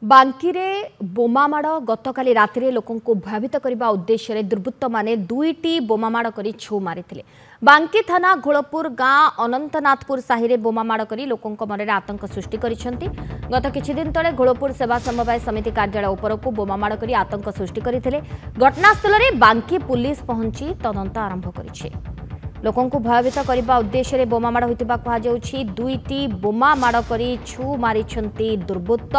बांकीरे बोमामाड़ गतकाली रातिरे लोकंको भयभीत करने उद्देश्य दुर्बृत्त माने दुईटी बोमामाड़ करी छू मारिथिले। बांकी थाना घोलपुर गाँ अनंतनाथपुर साहिरे बोमामाड़ करी लोकंको मनरे आतंक सृष्टि करिसेंती। गत किछि दिन तळे घोलपुर सेवा समवाय समिति कार्यालय उपरकू बोमामाड़ करी आतंक सृष्टि करिथिले। घटनास्थल रे बांकी पुलिस पहुंची तदंत आरंभ करिछि। लोकंको भयभीत करने उद्देश्य बोमामाड़ होइतिबा कुहा जाउछि। दुईटी बोमामाड़ करी छू मारिछंती दुर्बृत्त।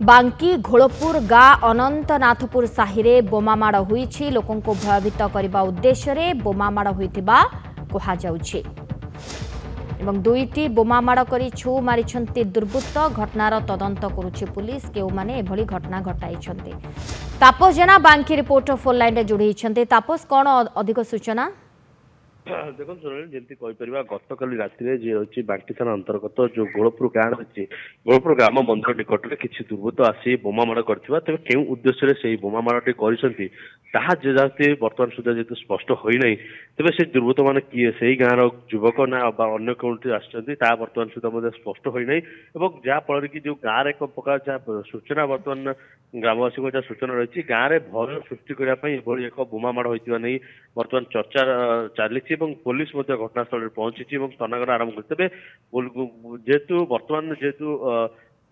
बांकी घोलपुर गाँ अनंतनाथपुर साहिरे बोमामाड़ होईछि। लोकंको भयभीत करने उद्देश्य बोमामाड़ होइतिबा कुहा जाउछि। एवं दुईटी बोमामाड़ करी छू मारिछंती दुर्बृत्त। घटनार तदंत करुछि पुलिस। केउमाने एभली घटना घटाइछंती। तापस जेना बांकी रिपोर्टर फोन लाइन रे जोड़ीछंती। तापस कोन अधिक सूचना? देखो जमी कहीपर गतकाली राति जी अच्छी बांकी थाना अंतर्गत जो घोलपुर गाँ अच्छी घोलपुर ग्राम मंदिर निकट में किसी दुर्बृत्त आसी बोमामाड़ करथिबा तेज केउ उद्देश्य से बोमामाड़ी करती बर्तमान सुधा जेहेतु स्पष्ट होना तेज से दुर्बृत्त मैंने किए से गाँव युवक ना अन्य कौन आसता बर्तमान सुधा स्पष्ट होना जहाँफल कि जो गाँव एक प्रकार जहाँ सूचना बर्तमान ग्रामवासी को जहाँ सूचना रही गाँव में भय सृष्टि करने एक बोमामाड़ होता नहीं बर्तमान चर्चा चली पुलिस घटनास्थल पहुंची तनागर आरंभ कर जेहेतु बर्तमान जेहेतु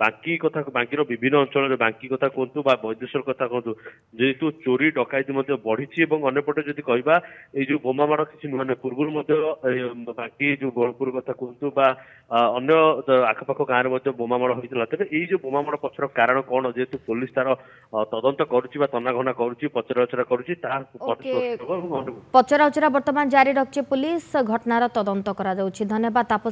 बांकी कथा बांकीर विभिन्न अंचल बांकी कथा कहतु वैदेश्वर कथा कहतु जेहेतु चोरी डकायती बढ़ी अंपटे जदि कहवा जो बोमामाड़ किसी नुह पूर्व बांकी जो घोलपुर कथा कहतु अन्य आखपाख गाँव में बोमामाड़ होता तेज ये बोमामाड़ पछर कारण कौन जेहेतु पुलिस तार तदंत करुच्ची तनाघना करुच्ची पचराउचरा करुच्ची पचराउचरा बर्तमान जारी रखिए पुलिस घटनार तदंत करा जाउछि। धन्यवाद तापस।